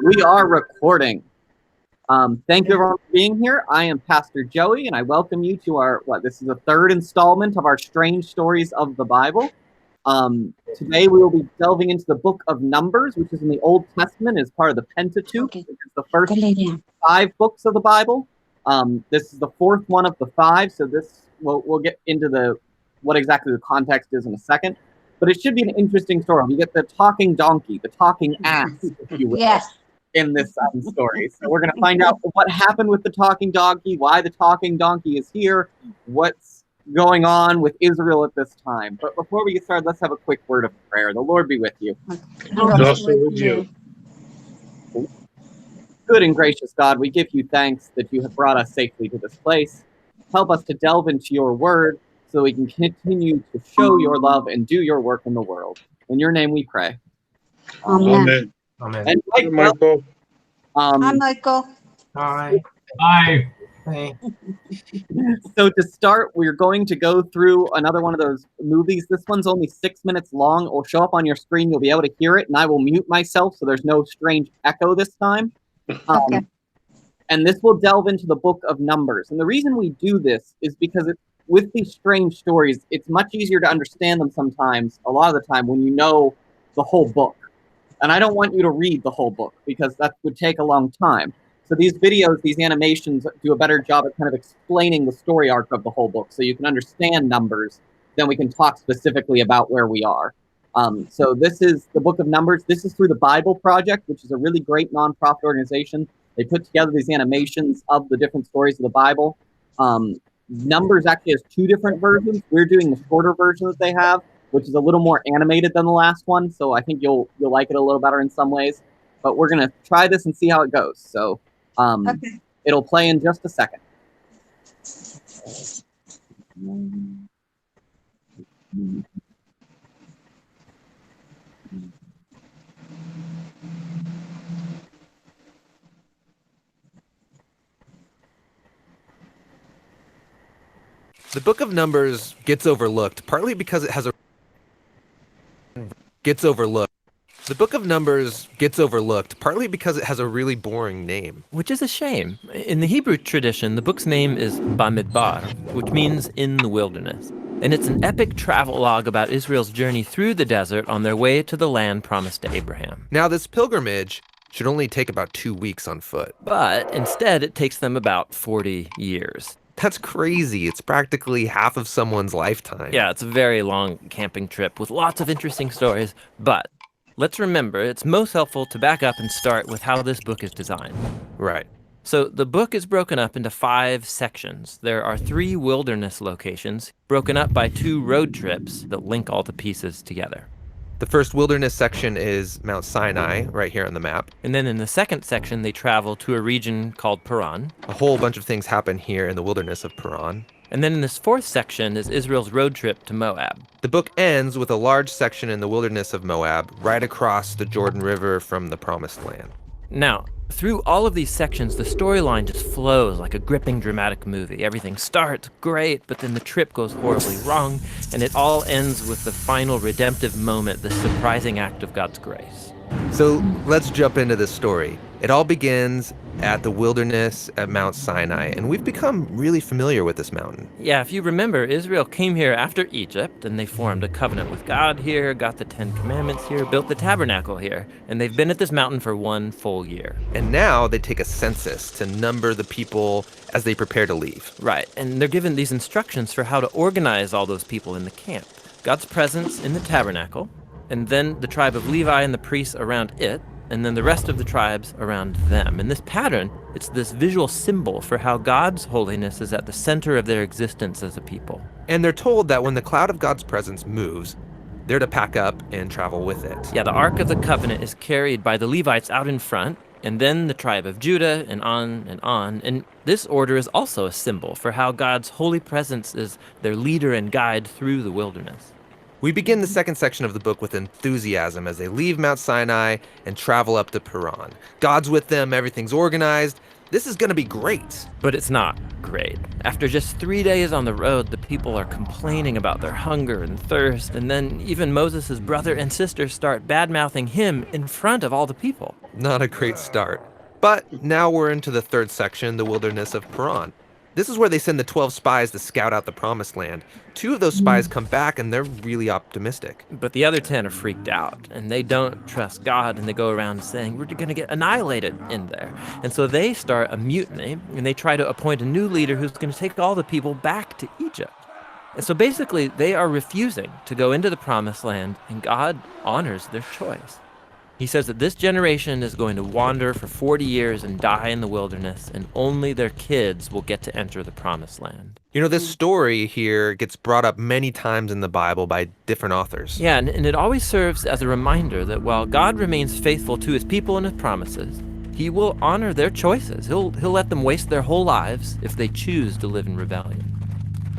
We are recording. Thank you everyone for being here. I am Pastor Joey, and I welcome you to our, this is the third installment of our Strange Stories of the Bible. Today we will be delving into the book of Numbers, which is in the Old Testament, as part of the Pentateuch, which is the first 5 books of the Bible. This is the 4th one of the 5, so this we'll get into what exactly the context is in a second. But it should be an interesting story. We get the talking donkey, the talking ass, if you will, in this story. So we're going to find out what happened with the talking donkey, why the talking donkey is here, what's going on with Israel at this time. But before we get started, let's have a quick word of prayer. The Lord be with you. Also with you. Good and gracious God, we give you thanks that you have brought us safely to this place. Help us to delve into your word so we can continue to show your love and do your work in the world. In your name we pray. Amen. Amen. And Hi, Michael. Hi, Michael. Hi. Hi. Hey. So to start, we're going to go through another one of those movies. This one's only 6 minutes long. It will show up on your screen. You'll be able to hear it, and I will mute myself so there's no strange echo this time. Okay. And this will delve into the book of Numbers. And the reason we do this is because with these strange stories, it's much easier to understand them sometimes, a lot of the time, when you know the whole book. And I don't want you to read the whole book because that would take a long time. So these videos, these animations do a better job at kind of explaining the story arc of the whole book so you can understand Numbers. Then we can talk specifically about where we are. So this is the book of Numbers. This is through the Bible Project, which is a really great nonprofit organization. They put together these animations of the different stories of the Bible. Numbers actually has 2 different versions. We're doing the shorter version that they have, which is a little more animated than the last one. So I think you'll like it a little better in some ways. But we're going to try this and see how it goes. So It'll play in just a second. The book of Numbers gets overlooked, partly because it has a The book of Numbers gets overlooked, partly because it has a really boring name. Which is a shame. In the Hebrew tradition, the book's name is Bamidbar, which means in the wilderness. And it's an epic travelogue about Israel's journey through the desert on their way to the land promised to Abraham. Now, this pilgrimage should only take about 2 weeks on foot. But instead, it takes them about 40 years. That's crazy. It's practically half of someone's lifetime. Yeah, it's a very long camping trip with lots of interesting stories. But let's remember, it's most helpful to back up and start with how this book is designed. Right. So the book is broken up into 5 sections. There are 3 wilderness locations, broken up by 2 road trips that link all the pieces together. The first wilderness section is Mount Sinai, right here on the map. And then in the second section, they travel to a region called Paran. A whole bunch of things happen here in the wilderness of Paran. And then in this 4th section is Israel's road trip to Moab. The book ends with a large section in the wilderness of Moab, right across the Jordan River from the Promised Land. Now, through all of these sections, the storyline just flows like a gripping dramatic movie. Everything starts great, but then the trip goes horribly wrong, and it all ends with the final redemptive moment, the surprising act of God's grace. So let's jump into this story. It all begins at the wilderness at Mount Sinai, and we've become really familiar with this mountain. Yeah, if you remember, Israel came here after Egypt, and they formed a covenant with God here, got the 10 Commandments here, built the tabernacle here, and they've been at this mountain for 1 full year. And now they take a census to number the people as they prepare to leave. Right, and they're given these instructions for how to organize all those people in the camp. God's presence in the tabernacle, and then the tribe of Levi and the priests around it, and then the rest of the tribes around them. And this pattern, it's this visual symbol for how God's holiness is at the center of their existence as a people. And they're told that when the cloud of God's presence moves, they're to pack up and travel with it. Yeah, the Ark of the Covenant is carried by the Levites out in front, and then the tribe of Judah, and on and on. And this order is also a symbol for how God's holy presence is their leader and guide through the wilderness. We begin the second section of the book with enthusiasm as they leave Mount Sinai and travel up to Paran. God's with them, everything's organized. This is going to be great. But it's not great. After just 3 days on the road, the people are complaining about their hunger and thirst, and then even Moses' brother and sister start bad-mouthing him in front of all the people. Not a great start. But now we're into the third section, the wilderness of Paran. This is where they send the 12 spies to scout out the promised land. 2 of those spies come back and they're really optimistic. But the other 10 are freaked out, and they don't trust God, and they go around saying, we're going to get annihilated in there. And so they start a mutiny, and they try to appoint a new leader who's going to take all the people back to Egypt. And so basically, they are refusing to go into the promised land, and God honors their choice. He says that this generation is going to wander for 40 years and die in the wilderness, and only their kids will get to enter the promised land. You know, this story here gets brought up many times in the Bible by different authors. Yeah, and it always serves as a reminder that while God remains faithful to his people and his promises, he will honor their choices. He'll let them waste their whole lives if they choose to live in rebellion.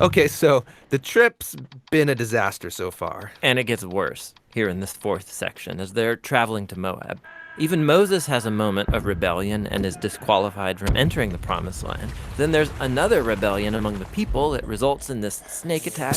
Okay, so the trip's been a disaster so far. And it gets worse here in this fourth section as they're traveling to Moab. Even Moses has a moment of rebellion and is disqualified from entering the promised land. Then there's another rebellion among the people that results in this snake attack.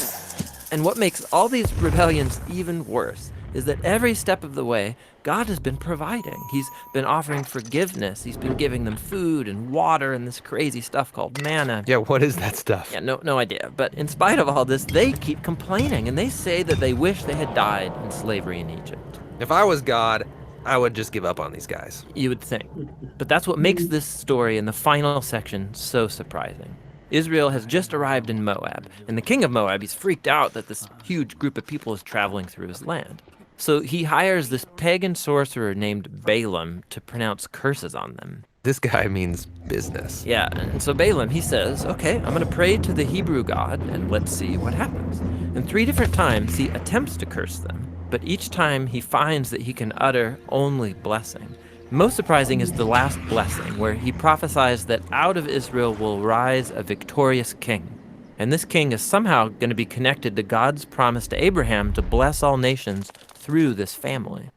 And what makes all these rebellions even worse is that every step of the way, God has been providing. He's been offering forgiveness. He's been giving them food and water and this crazy stuff called manna. Yeah, what is that stuff? Yeah, no idea. But in spite of all this, they keep complaining, and they say that they wish they had died in slavery in Egypt. If I was God, I would just give up on these guys. You would think. But that's what makes this story in the final section so surprising. Israel has just arrived in Moab, and the king of Moab, he's freaked out that this huge group of people is traveling through his land. So he hires this pagan sorcerer named Balaam to pronounce curses on them. This guy means business. Yeah, and so Balaam, he says, okay, I'm going to pray to the Hebrew God, and let's see what happens. And 3 different times he attempts to curse them, but each time he finds that he can utter only blessing. Most surprising is the last blessing, where he prophesies that out of Israel will rise a victorious king. And this king is somehow going to be connected to God's promise to Abraham to bless all nations through this family.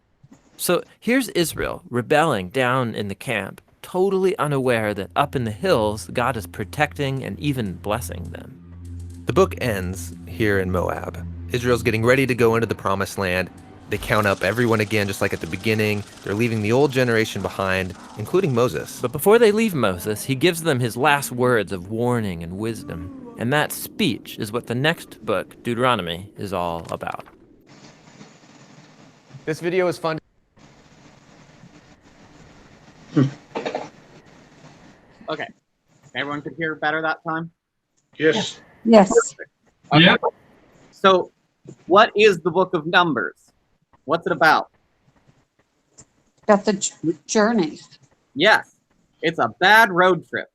So here's Israel rebelling down in the camp, totally unaware that up in the hills, God is protecting and even blessing them. The book ends here in Moab. Israel's getting ready to go into the promised land. They count up everyone again, just like at the beginning. They're leaving the old generation behind, including Moses. But before they leave Moses, he gives them his last words of warning and wisdom. And that speech is what the next book, Deuteronomy, is all about. This video is fun. Okay. Everyone could hear better that time? Yes. Yes. Okay. Yep. So, what is the book of Numbers? What's it about? About the journey. Yes, it's a bad road trip.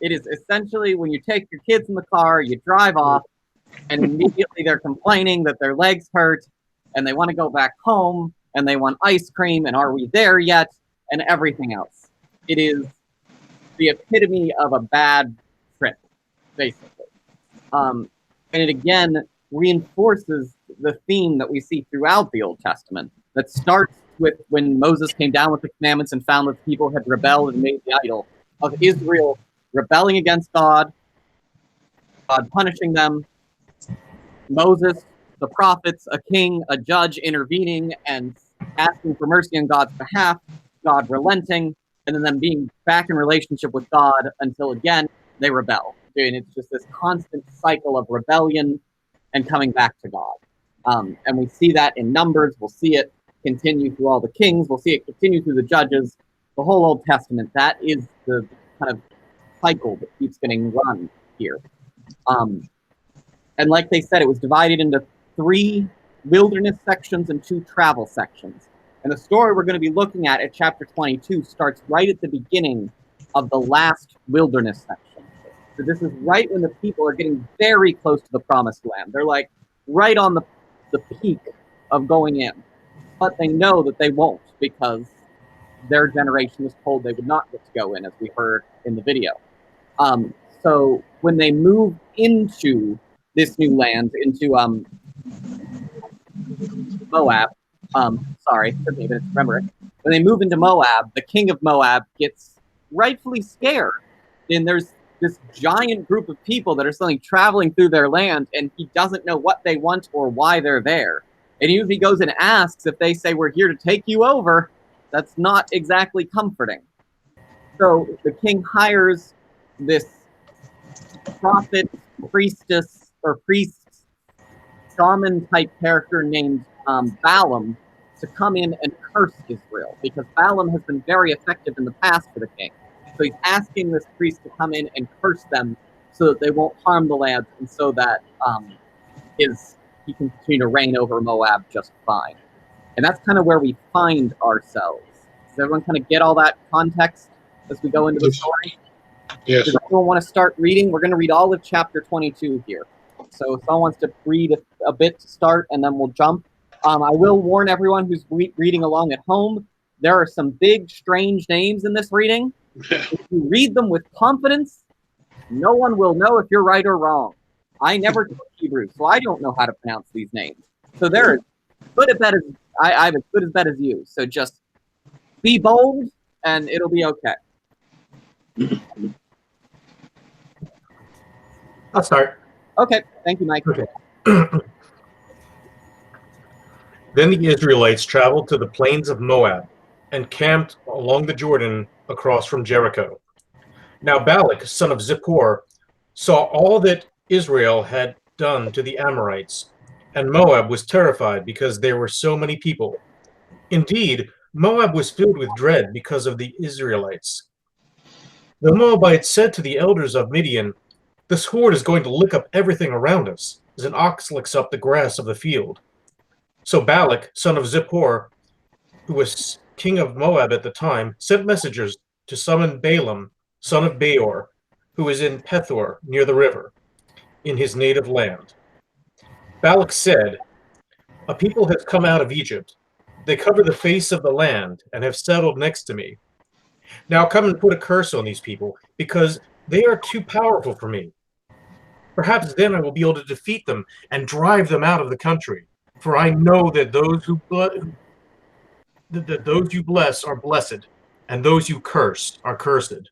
It is essentially when you take your kids in the car, you drive off, and immediately they're complaining that their legs hurt, and they want to go back home, and they want ice cream, and are we there yet, and everything else. It is the epitome of a bad trip, basically. And it again reinforces the theme that we see throughout the Old Testament that starts with when Moses came down with the commandments and found that the people had rebelled and made the idol, of Israel rebelling against God, God punishing them, Moses, the prophets, a king, a judge intervening and asking for mercy on God's behalf, God relenting, and then them being back in relationship with God until again they rebel. And it's just this constant cycle of rebellion and coming back to God. And we see that in Numbers. We'll see it continue through all the kings. We'll see it continue through the judges. The whole Old Testament, that is the kind of cycle that keeps getting run here. And like they said, it was divided into 3 wilderness sections and 2 travel sections. And the story we're going to be looking at chapter 22 starts right at the beginning of the last wilderness section. So this is right when the people are getting very close to the promised land. They're like right on the peak of going in. But they know that they won't because their generation was told they would not get to go in, as we heard in the video. So when they move into this new land, into Moab, sorry, took me a minute to remember it. When they move into Moab, the king of Moab gets rightfully scared. And there's this giant group of people that are suddenly traveling through their land, and he doesn't know what they want or why they're there. And even if he goes and asks, if they say, we're here to take you over, That's not exactly comforting. So the king hires this prophet, priestess, or priest, shaman type character named Balaam to come in and curse Israel, because Balaam has been very effective in the past for the king. So he's asking this priest to come in and curse them so that they won't harm the land, and so that he can continue to reign over Moab just fine. And that's kind of where we find ourselves. Does everyone kind of get all that context as we go into the story? Yes. Does anyone want to start reading? We're going to read all of chapter 22 here. So if someone wants to read a bit to start, and then we'll jump. I will warn everyone who's reading along at home, there are some big, strange names in this reading. If you read them with confidence, no one will know if you're right or wrong. I never took Hebrew, so I don't know how to pronounce these names. So they're as good a bet as I have as good a bet as you. So just be bold, and it'll be okay. I'll start. Okay, thank you, Mike. Okay. Then the Israelites traveled to the plains of Moab and camped along the Jordan across from Jericho. Now Balak, son of Zippor, saw all that Israel had done to the Amorites, and Moab was terrified because there were so many people. Indeed, Moab was filled with dread because of the Israelites. The Moabites said to the elders of Midian, "This horde is going to lick up everything around us, as an ox licks up the grass of the field." So Balak, son of Zippor, who was king of Moab at the time, sent messengers to summon Balaam, son of Beor, who was in Pethor near the river, in his native land. Balak said, "A people has come out of Egypt. They cover the face of the land and have settled next to me. Now come and put a curse on these people, because they are too powerful for me. Perhaps then I will be able to defeat them and drive them out of the country. For I know that those you bless are blessed, and those you curse are cursed."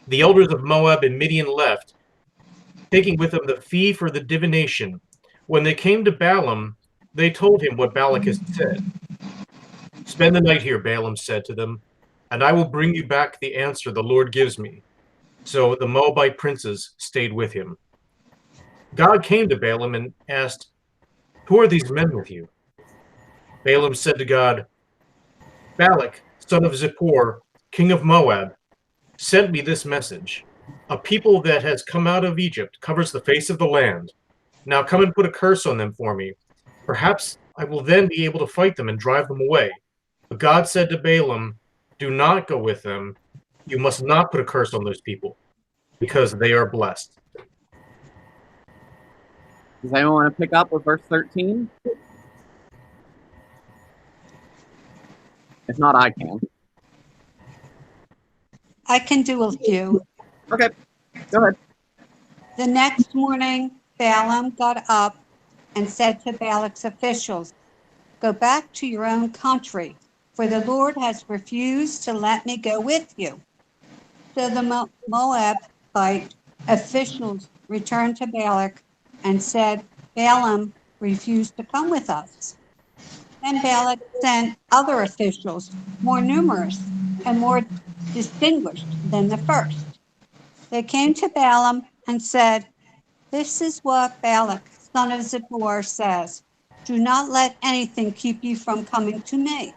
The elders of Moab and Midian left, taking with them the fee for the divination. When they came to Balaam, they told him what Balak had said. "Spend the night here," Balaam said to them, "and I will bring you back the answer the Lord gives me." So the Moabite princes stayed with him. God came to Balaam and asked, "Who are these men with you?" Balaam said to God, "Balak, son of Zippor, king of Moab, sent me this message. A people that has come out of Egypt covers the face of the land. Now come and put a curse on them for me. Perhaps I will then be able to fight them and drive them away." But God said to Balaam, "Do not go with them. You must not put a curse on those people, because they are blessed." Does anyone want to pick up with verse 13? If not, I can. I can do a few. Okay, go ahead. The next morning, Balaam got up and said to Balak's officials, "Go back to your own country, for the Lord has refused to let me go with you." So the Moabite officials returned to Balak and said, "Balaam refused to come with us." Then Balak sent other officials, more numerous and more distinguished than the first. They came to Balaam and said, "This is what Balak, son of Zippor, says. Do not let anything keep you from coming to me,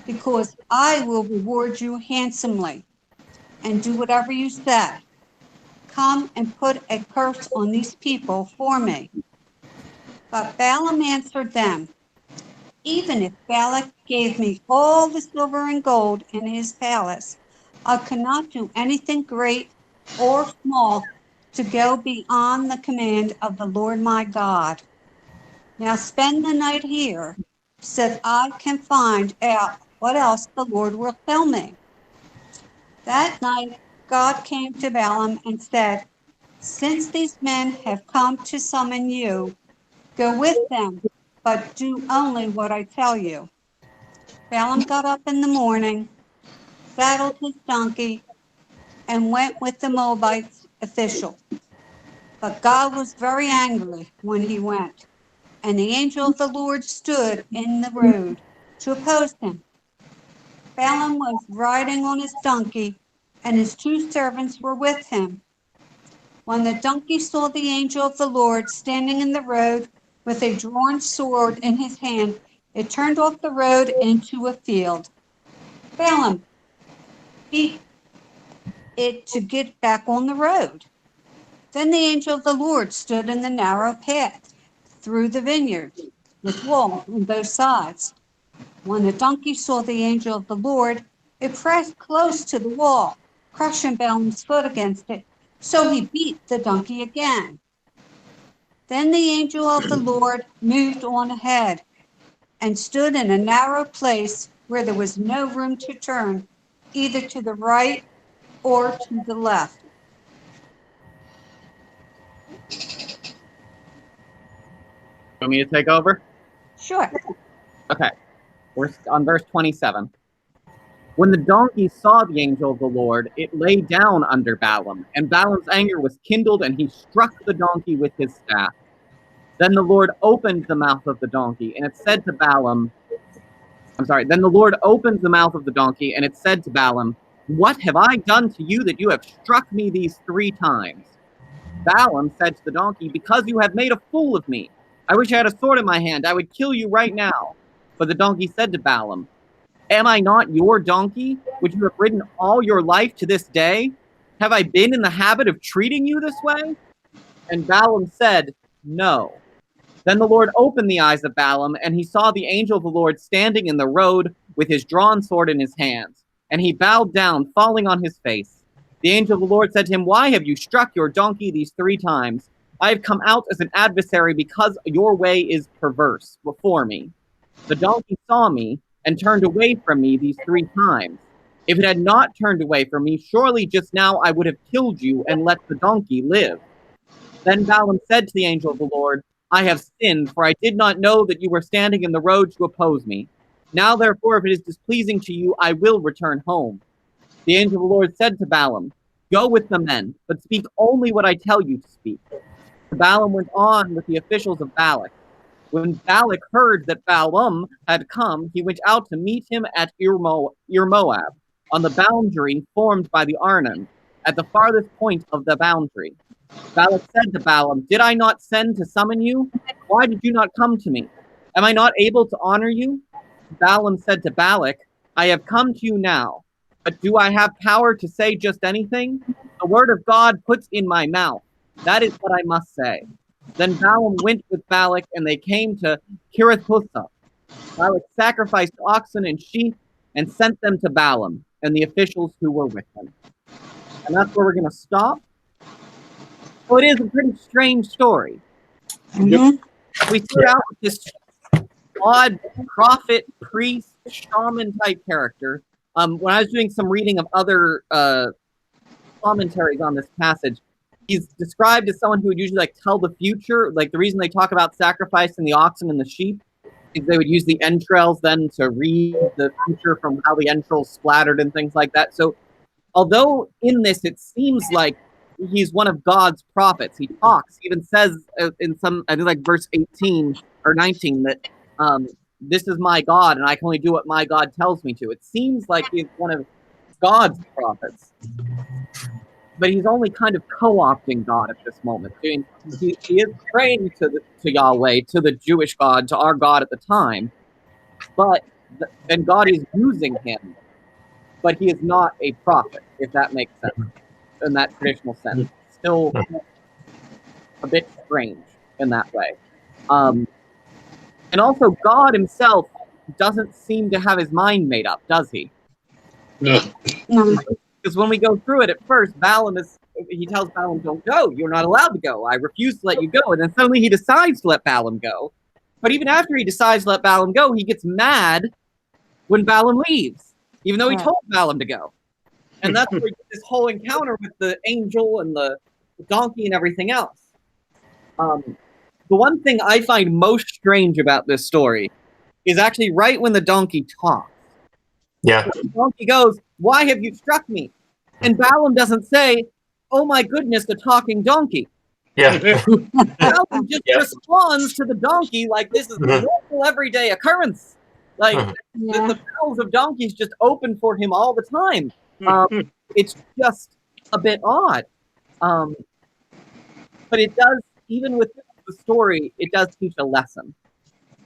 because I will reward you handsomely and do whatever you say. Come and put a curse on these people for me." But Balaam answered them, "Even if Balak gave me all the silver and gold in his palace, I could not do anything great or small to go beyond the command of the Lord my God. Now spend the night here, so that I can find out what else the Lord will tell me." That night God came to Balaam and said, "Since these men have come to summon you, go with them, but do only what I tell you." Balaam got up in the morning, saddled his donkey, and went with the Moabite official. But God was very angry when he went, and the angel of the Lord stood in the road to oppose him. Balaam was riding on his donkey, and his 2 servants were with him. When the donkey saw the angel of the Lord standing in the road with a drawn sword in his hand, it turned off the road into a field. Balaam beat it to get back on the road. Then the angel of the Lord stood in the narrow path through the vineyard, with walls on both sides. When the donkey saw the angel of the Lord, it pressed close to the wall, crushing Balaam's foot against it. So he beat the donkey again. Then the angel of the Lord moved on ahead and stood in a narrow place where there was no room to turn, either to the right or to the left. Want me to take over? Sure. Okay. We're on verse 27. When the donkey saw the angel of the Lord, it lay down under Balaam, and Balaam's anger was kindled, and he struck the donkey with his staff. Then the Lord opened the mouth of the donkey, and it said to Balaam, Then the Lord opened the mouth of the donkey, and it said to Balaam, "What have I done to you that you have struck me these 3 times?" Balaam said to the donkey, "Because you have made a fool of me. I wish I had a sword in my hand. I would kill you right now." But the donkey said to Balaam, "Am I not your donkey, which you have ridden all your life to this day? Have I been in the habit of treating you this way?" And Balaam said, "No." Then the Lord opened the eyes of Balaam, and he saw the angel of the Lord standing in the road with his drawn sword in his hands. And he bowed down, falling on his face. The angel of the Lord said to him, "Why have you struck your donkey these 3 times? I have come out as an adversary because your way is perverse before me. The donkey saw me and turned away from me these 3 times. If it had not turned away from me, surely just now I would have killed you and let the donkey live." Then Balaam said to the angel of the Lord, "I have sinned, for I did not know that you were standing in the road to oppose me. Now therefore, if it is displeasing to you, I will return home." The angel of the Lord said to Balaam, "Go with the men, but speak only what I tell you to speak." Balaam went on with the officials of Balak. When Balak heard that Balaam had come, he went out to meet him at Ir-Moab, on the boundary formed by the Arnon, at the farthest point of the boundary. Balak said to Balaam, "Did I not send to summon you? Why did you not come to me? Am I not able to honor you?" Balaam said to Balak, "I have come to you now, but do I have power to say just anything? The word of God puts in my mouth. That is what I must say." Then Balaam went with Balak, and they came to Kiriath-Huzoth. Balak sacrificed oxen and sheep and sent them to Balaam and the officials who were with him. And that's where we're going to stop. So it is a pretty strange story. Mhm. We start out with this odd prophet, priest, shaman type character. When I was doing some reading of other commentaries on this passage, he's described as someone who would usually tell the future. Like the reason they talk about sacrificing the oxen and the sheep is they would use the entrails then to read the future from how the entrails splattered and things like that. So although in this it seems like he's one of God's prophets, he talks, he even says in some, I think like verse 18 or 19 that this is my God and I can only do what my God tells me to. It seems like he's one of God's prophets. But he's only kind of co-opting God at this moment. He is praying to Yahweh, to the Jewish God, to our God at the time, and God is using him, but he is not a prophet, if that makes sense, in that traditional sense. Still a bit strange in that way. And also, God himself doesn't seem to have his mind made up, does he? No. No. Because when we go through it at first, he tells Balaam, "Don't go. You're not allowed to go. I refuse to let you go." And then suddenly he decides to let Balaam go. But even after he decides to let Balaam go, he gets mad when Balaam leaves, even though he told Balaam to go. And that's where we get this whole encounter with the angel and the donkey and everything else. The one thing I find most strange about this story is actually right when the donkey talks. Yeah. The donkey goes, "Why have you struck me?" And Balaam doesn't say, "Oh my goodness, the talking donkey." Yeah. Balaam just responds to the donkey like this is a normal everyday occurrence. Like Yeah. the mouths of donkeys just open for him all the time. It's just a bit odd. But it does, even with the story, it does teach a lesson.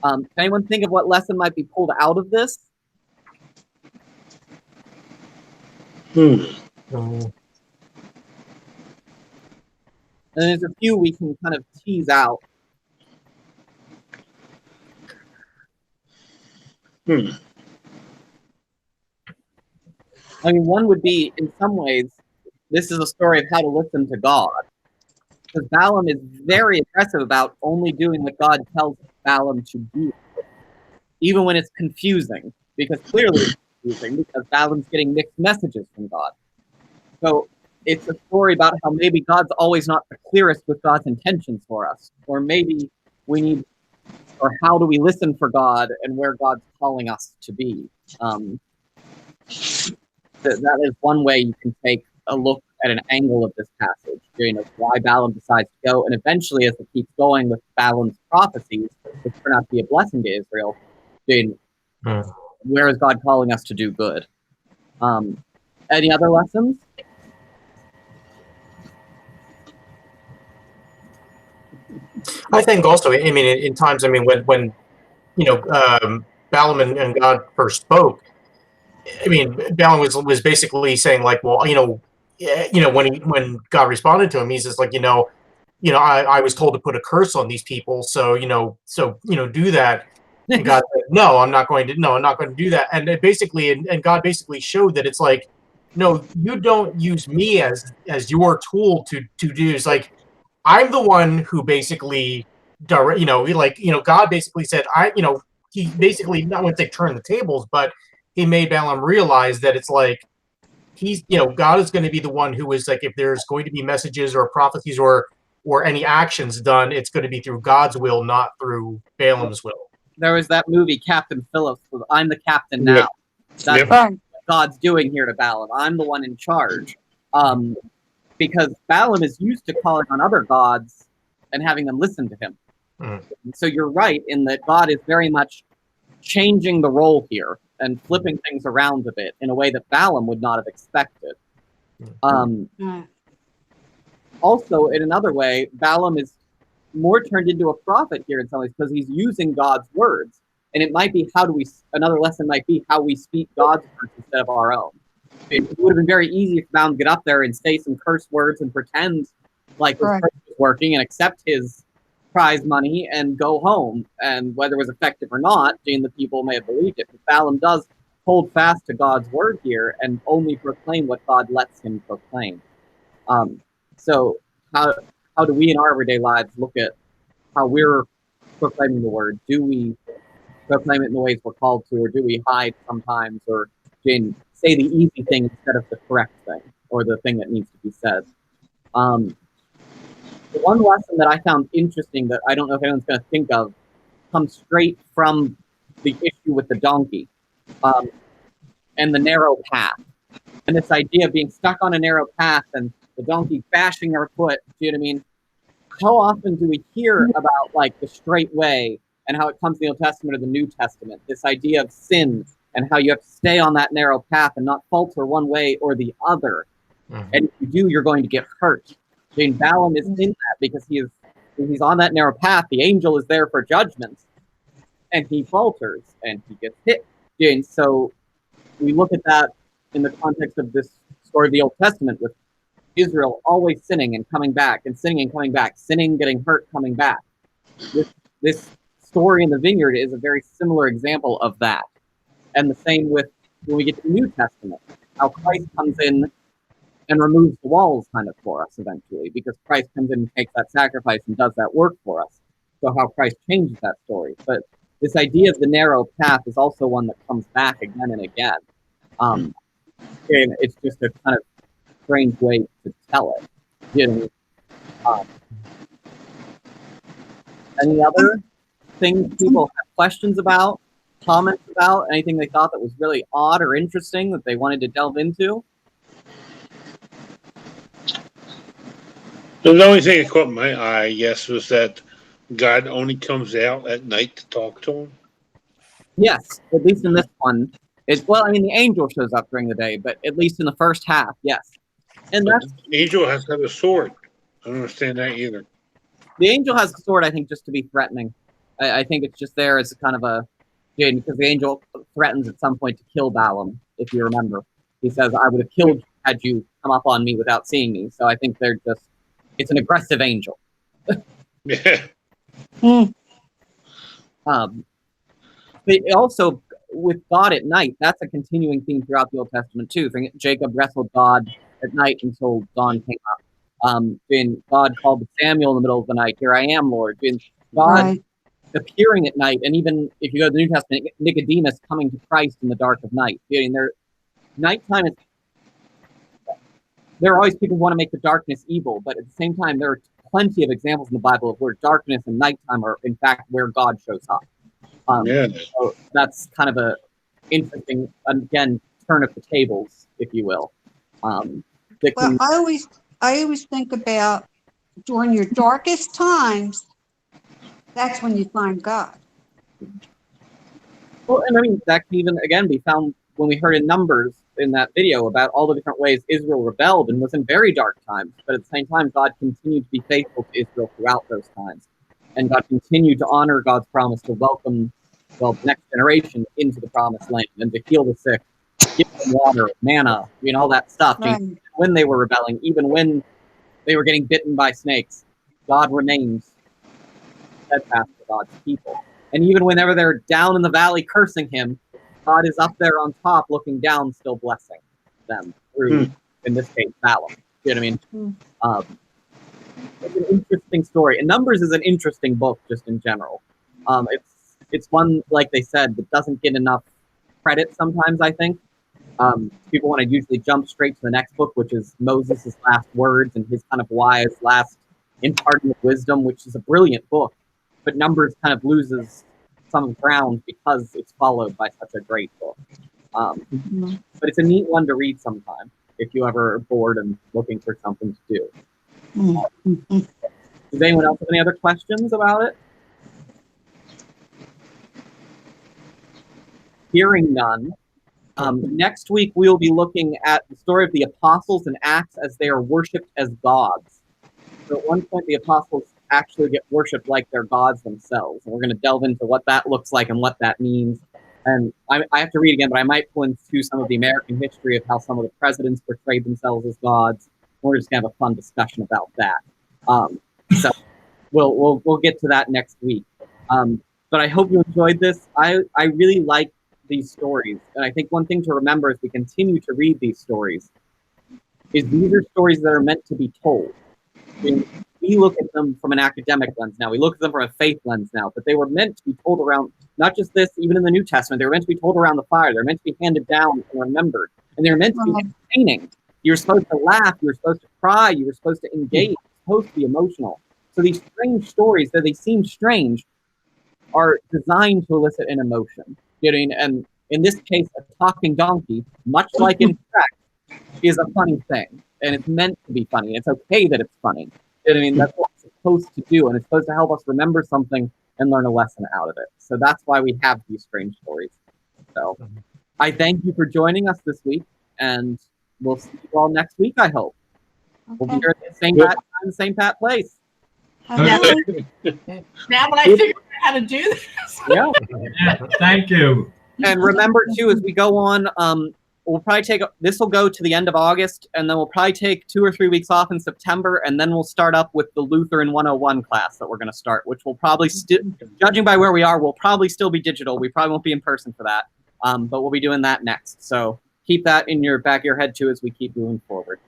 Can anyone think of what lesson might be pulled out of this? Mm. And there's a few we can kind of tease out. I mean, one would be, in some ways, this is a story of how to listen to God. Because Balaam is very aggressive about only doing what God tells Balaam to do, even when it's confusing, because clearly it's confusing, because Balaam's getting mixed messages from God. So it's a story about how maybe God's always not the clearest with God's intentions for us, or maybe we need, or how do we listen for God and where God's calling us to be. That is one way you can take a look at an angle of this passage, why Balaam decides to go, and eventually, as it keeps going with Balaam's prophecies, which turn out to be a blessing to Israel, where is God calling us to do good? Any other lessons? I think also, I mean, in times, I mean, when Balaam and God first spoke, I mean, Balaam was basically saying like, well, when God responded to him, he's just like, I was told to put a curse on these people, so do that. And God said, no, I'm not going to do that. And it basically, and God basically showed that it's like, no, you don't use me as your tool to do. It's like, I'm the one who basically direct, God basically said, he basically, not want to say turn the tables, but he made Balaam realize that it's like, God is going to be the one who is like, if there's going to be messages or prophecies or any actions done, it's going to be through God's will, not through Balaam's will. There was that movie, Captain Phillips, with I'm the captain now. That's what God's doing here to Balaam. I'm the one in charge. Because Balaam is used to calling on other gods and having them listen to him. So you're right in that God is very much changing the role here and flipping things around a bit in a way that Balaam would not have expected. Also, in another way, Balaam is more turned into a prophet here in some ways because he's using God's words. And it might be another lesson might be how we speak God's words instead of our own. It would have been very easy for Balaam to get up there and say some curse words and pretend like his curse was working and accept his prize money and go home. And whether it was effective or not, the people may have believed it. But Balaam does hold fast to God's word here and only proclaim what God lets him proclaim. So how do we in our everyday lives look at how we're proclaiming the word? Do we proclaim it in the ways we're called to, or do we hide sometimes, or say the easy thing instead of the correct thing, or the thing that needs to be said? The one lesson that I found interesting that I don't know if anyone's going to think of comes straight from the issue with the donkey and the narrow path. And this idea of being stuck on a narrow path and the donkey bashing our foot. Do you know what I mean? How often do we hear about like the straight way and how it comes in the Old Testament or the New Testament? This idea of sin and how you have to stay on that narrow path and not falter one way or the other. And if you do, you're going to get hurt. Balaam is in that because he's on that narrow path. The angel is there for judgment, and he falters and he gets hit. And so we look at that in the context of this story of the Old Testament with Israel always sinning and coming back and sinning and coming back, sinning, getting hurt, coming back. This story in the vineyard is a very similar example of that. And the same with when we get to the New Testament, how Christ comes in and removes the walls kind of for us eventually, because Christ comes in and takes that sacrifice and does that work for us. So how Christ changes that story. But this idea of the narrow path is also one that comes back again and again. And it's just a kind of strange way to tell it. Any other things people have questions about, comments about, anything they thought that was really odd or interesting that they wanted to delve into? The only thing that caught my eye, yes, was that God only comes out at night to talk to him. Yes, at least in this one. Well, I mean, the angel shows up during the day, but at least in the first half, yes. And that's The angel has to have a sword. I don't understand that either. the angel has a sword, I think, just to be threatening. I think it's just there as kind of a because the angel threatens at some point to kill Balaam, if you remember. He says, I would have killed you had you come up on me without seeing me. So I think it's an aggressive angel. Yeah. But also, with God at night, that's a continuing theme throughout the Old Testament too. Jacob wrestled God at night until dawn came up. Then God called to Samuel in the middle of the night, "Here I am, Lord." Then God appearing at night, and even if you go to the New Testament, Nicodemus coming to Christ in the dark of night. Nighttime is. There are always people who want to make the darkness evil, but at the same time, there are plenty of examples in the Bible of where darkness and nighttime are, in fact, where God shows up. So that's kind of a interesting, again, turn of the tables, if you will. Well, I always think about during your darkest times, that's when you find God. Well, and I mean, that can even, again, be found when we heard in Numbers in that video about all the different ways Israel rebelled and was in very dark times. But at the same time, God continued to be faithful to Israel throughout those times. And God continued to honor God's promise to welcome, the next generation into the promised land and to heal the sick, give them water, manna, all that stuff. Right. When they were rebelling, even when they were getting bitten by snakes, God remains steadfast to God's people. And even whenever they're down in the valley cursing him, God is up there on top looking down, still blessing them through, in this case, Balaam. You know what I mean? It's an interesting story. And Numbers is an interesting book just in general. It's one, like they said, that doesn't get enough credit sometimes, I think. People want to usually jump straight to the next book, which is Moses' last words and his kind of wise last imparting of wisdom, which is a brilliant book. But Numbers kind of loses some ground because it's followed by such a great book. But it's a neat one to read sometime if you ever are bored and looking for something to do. Does anyone else have any other questions about it? Hearing none. Next week, we'll be looking at the story of the apostles and Acts as they are worshipped as gods. So at one point, the apostles actually get worshipped like they're gods themselves. And we're going to delve into what that looks like and what that means. And I have to read again, but I might pull into some of the American history of how some of the presidents portrayed themselves as gods. We're just going to have a fun discussion about that. So we'll get to that next week. But I hope you enjoyed this. I really like these stories. And I think one thing to remember as we continue to read these stories is these are stories that are meant to be told. We look at them from an academic lens now. We look at them from a faith lens now. But they were meant to be told around, not just this, even in the New Testament, they were meant to be told around the fire. They're meant to be handed down and remembered. And they're meant to be entertaining. You're supposed to laugh. You're supposed to cry. You were supposed to engage. You're supposed to be emotional. So these strange stories, though they seem strange, are designed to elicit an emotion. And in this case, a talking donkey, much like in Shrek, is a funny thing. And it's meant to be funny. It's okay that it's funny. That's what it's supposed to do. And it's supposed to help us remember something and learn a lesson out of it. So that's why we have these strange stories. So I thank you for joining us this week. And we'll see you all next week, I hope. Okay. We'll be here at the same Pat time, same Pat place. Now that I figured out how to do this. Yeah. Thank you. And remember, too, as we go on, we'll probably this will go to the end of August, and then we'll probably take 2 or 3 weeks off in September, and then we'll start up with the Lutheran 101 class that we're going to start, which will probably judging by where we are, will probably still be digital. We probably won't be in person for that, but we'll be doing that next. So keep that in your back of your head, too, as we keep moving forward.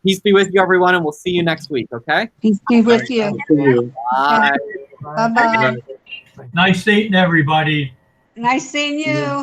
Peace be with you, everyone, and we'll see you next week, okay? Peace be with you. Bye. Bye-bye. Nice seeing everybody. Nice seeing you.